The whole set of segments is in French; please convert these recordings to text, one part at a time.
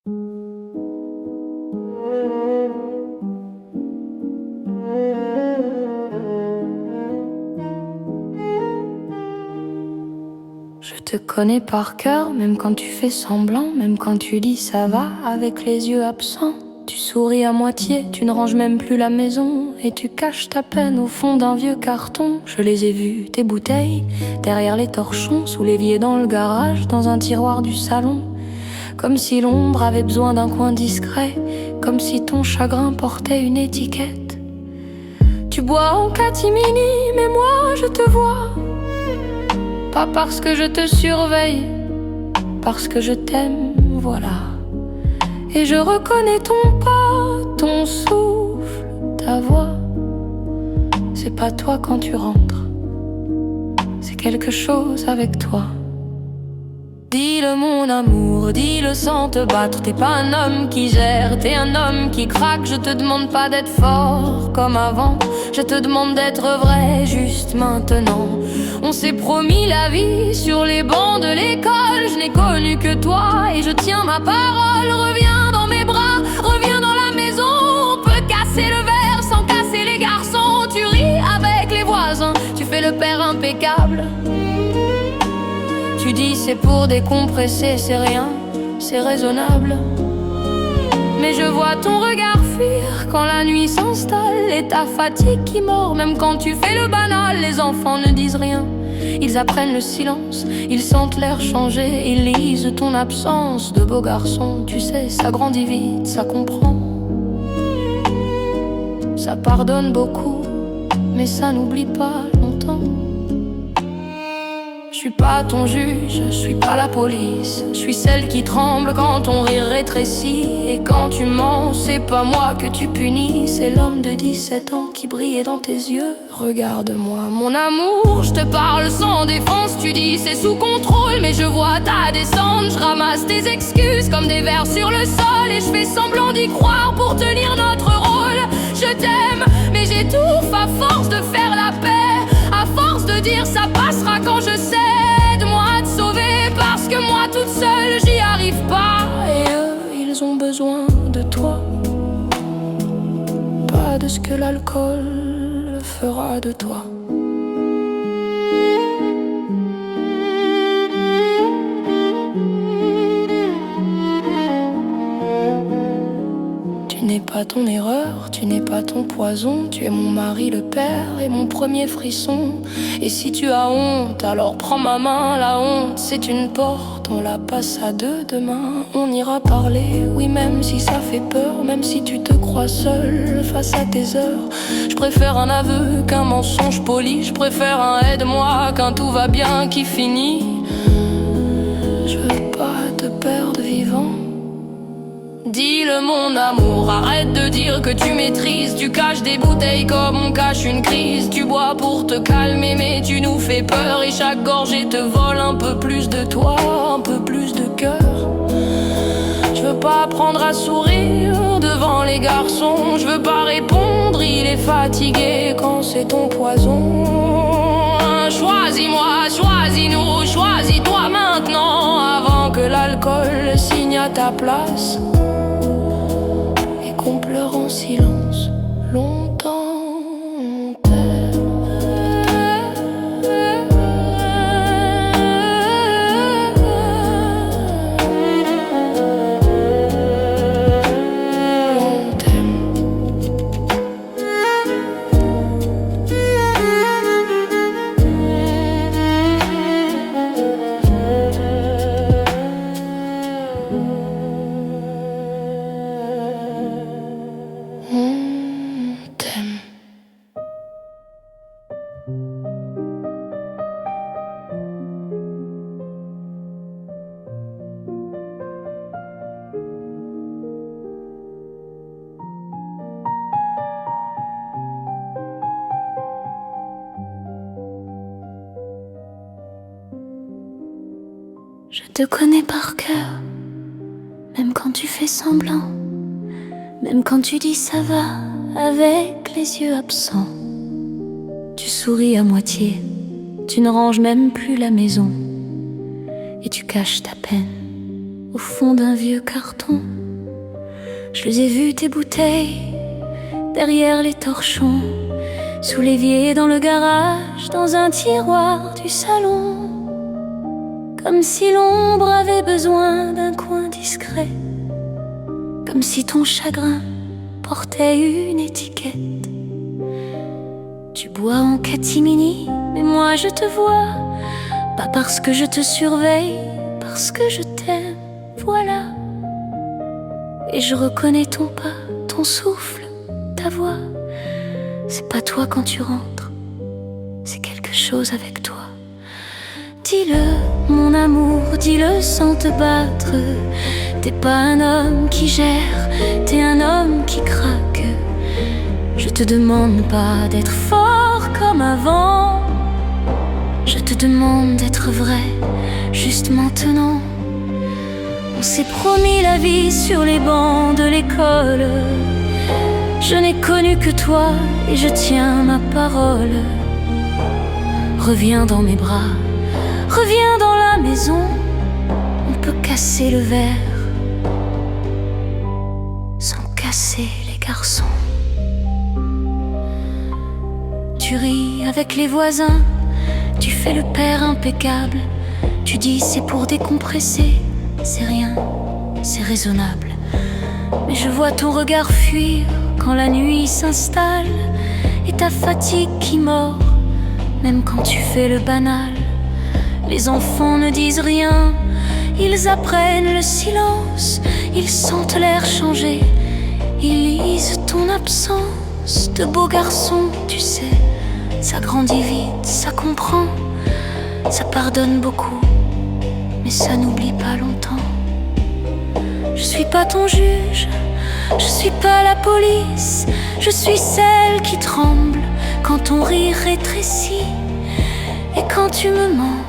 Je te connais par cœur, même quand tu fais semblant, même quand tu dis ça va avec les yeux absents. Tu souris à moitié, tu ne ranges même plus la maison et tu caches ta peine au fond d'un vieux carton. Je les ai vus, tes bouteilles, derrière les torchons, sous l'évier dans le garage, dans un tiroir du salon. Comme si l'ombre avait besoin d'un coin discret, comme si ton chagrin portait une étiquette. Tu bois en catimini, mais moi je te vois. Pas parce que je te surveille, parce que je t'aime, voilà. Et je reconnais ton pas, ton souffle, ta voix. C'est pas toi quand tu rentres, c'est quelque chose avec toi. Dis-le mon amour, dis-le sans te battre. T'es pas un homme qui gère, t'es un homme qui craque. Je te demande pas d'être fort comme avant, je te demande d'être vrai juste maintenant. On s'est promis la vie sur les bancs de l'école. Je n'ai connu que toi et je tiens ma parole. Reviens dans mes bras, reviens dans la maison. On peut casser le verre sans casser les garçons. Tu ris avec les voisins, tu fais le père impeccable. Tu dis c'est pour décompresser, c'est rien, c'est raisonnable. Mais je vois ton regard fuir quand la nuit s'installe et ta fatigue qui mord. Même quand tu fais le banal, les enfants ne disent rien. Ils apprennent le silence, ils sentent l'air changer. Ils lisent ton absence de beau garçon. Tu sais, ça grandit vite, ça comprend. Ça pardonne beaucoup, mais ça n'oublie pas longtemps. Je suis pas ton juge, je suis pas la police. Je suis celle qui tremble quand ton rire rétrécit. Et quand tu mens, c'est pas moi que tu punis. C'est l'homme de 17 ans qui brillait dans tes yeux. Regarde-moi mon amour, je te parle sans défense. Tu dis c'est sous contrôle, mais je vois ta descente. Je ramasse tes excuses comme des vers sur le sol. Et je fais semblant d'y croire pour tenir notre rôle. Je t'aime, mais j'étouffe à force de faire la paix. À force de dire ça passera quand je sais. Aide-moi de sauver parce que moi toute seule j'y arrive pas. Et eux, ils ont besoin de toi, pas de ce que l'alcool fera de toi. Tu n'es pas ton erreur, tu n'es pas ton poison. Tu es mon mari, le père et mon premier frisson. Et si tu as honte, alors prends ma main. La honte, c'est une porte, on la passe à deux demain. On ira parler, oui, même si ça fait peur. Même si tu te crois seul face à tes heures. Je préfère un aveu qu'un mensonge poli. Je préfère un aide-moi qu'un tout va bien qui finit. Je veux pas te perdre vivant. Dis-le mon amour, arrête de dire que tu maîtrises. Tu caches des bouteilles comme on cache une crise. Tu bois pour te calmer mais tu nous fais peur. Et chaque gorgée te vole un peu plus de toi, un peu plus de cœur. Je veux pas apprendre à sourire devant les garçons. Je veux pas répondre, il est fatigué quand c'est ton poison. Choisis-moi, choisis-nous, choisis-toi maintenant. Avant que l'alcool signe à ta place qu'on pleure en silence longtemps. Je te connais par cœur, même quand tu fais semblant, même quand tu dis ça va avec les yeux absents. Tu souris à moitié, tu ne ranges même plus la maison et tu caches ta peine au fond d'un vieux carton. Je les ai vus tes bouteilles derrière les torchons, sous l'évier dans le garage, dans un tiroir du salon. Comme si l'ombre avait besoin d'un coin discret, comme si ton chagrin portait une étiquette. Tu bois en catimini, mais moi je te vois, pas parce que je te surveille, parce que je t'aime, voilà. Et je reconnais ton pas, ton souffle, ta voix. C'est pas toi quand tu rentres, c'est quelque chose avec toi. Dis-le, mon amour, dis-le sans te battre. T'es pas un homme qui gère, t'es un homme qui craque. Je te demande pas d'être fort comme avant, je te demande d'être vrai, juste maintenant. On s'est promis la vie sur les bancs de l'école. Je n'ai connu que toi et je tiens ma parole. Reviens dans mes bras, reviens dans la maison. On peut casser le verre sans casser les garçons. Tu ris avec les voisins, tu fais le père impeccable. Tu dis c'est pour décompresser, c'est rien, c'est raisonnable. Mais je vois ton regard fuir quand la nuit s'installe, et ta fatigue qui mord, même quand tu fais le banal. Les enfants ne disent rien, ils apprennent le silence. Ils sentent l'air changer, ils lisent ton absence. De beaux garçons, tu sais, ça grandit vite, ça comprend, ça pardonne beaucoup, mais ça n'oublie pas longtemps. Je suis pas ton juge, je suis pas la police, je suis celle qui tremble quand ton rire rétrécit. Et quand tu me mens,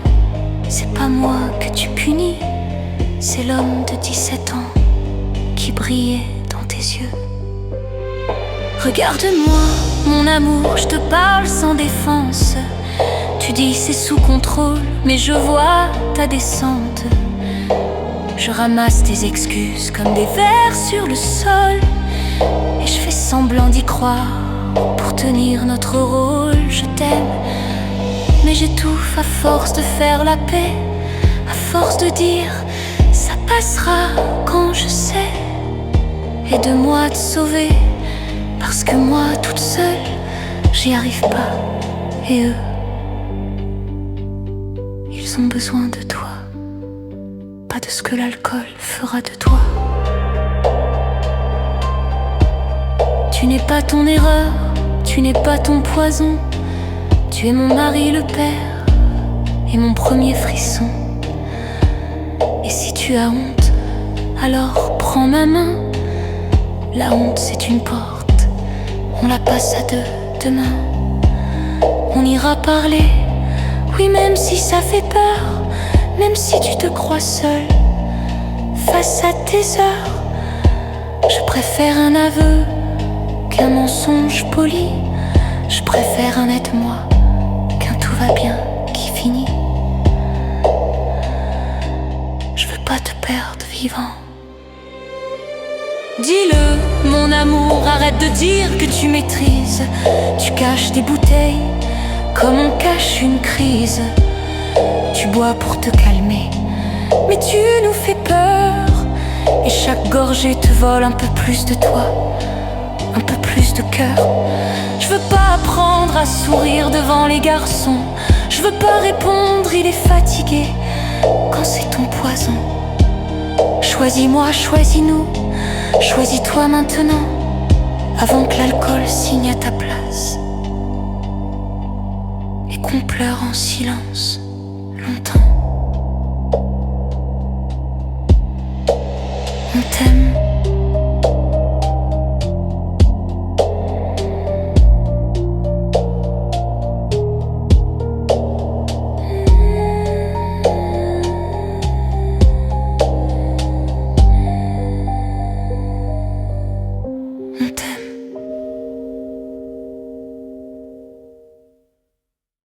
c'est pas moi que tu punis, c'est l'homme de 17 ans qui brillait dans tes yeux. Regarde-moi, mon amour, je te parle sans défense. Tu dis c'est sous contrôle, mais je vois ta descente. Je ramasse tes excuses comme des vers sur le sol, et je fais semblant d'y croire pour tenir notre rôle. Je t'aime, mais j'étouffe à force de faire la paix, à force de dire ça passera quand je sais. Aide-moi à te sauver, parce que moi toute seule j'y arrive pas, et eux, ils ont besoin de toi, pas de ce que l'alcool fera de toi. Tu n'es pas ton erreur, tu n'es pas ton poison. Tu es mon mari, le père, et mon premier frisson. Et si tu as honte, alors prends ma main. La honte c'est une porte, on la passe à deux demain. On ira parler, oui, même si ça fait peur, même si tu te crois seul face à tes heures. Je préfère un aveu qu'un mensonge poli. Je préfère un aide-moi qu'un tout va bien qui finit. Je veux pas te perdre vivant. Dis-le, mon amour, arrête de dire que tu maîtrises. Tu caches des bouteilles comme on cache une crise. Tu bois pour te calmer, mais tu nous fais peur. Et chaque gorgée te vole un peu plus de toi, un peu plus de cœur. Je veux pas apprendre à sourire devant les garçons. Je veux pas répondre, il est fatigué, quand c'est ton poison. Choisis-moi, choisis-nous, choisis-toi maintenant, avant que l'alcool signe à ta place et qu'on pleure en silence longtemps.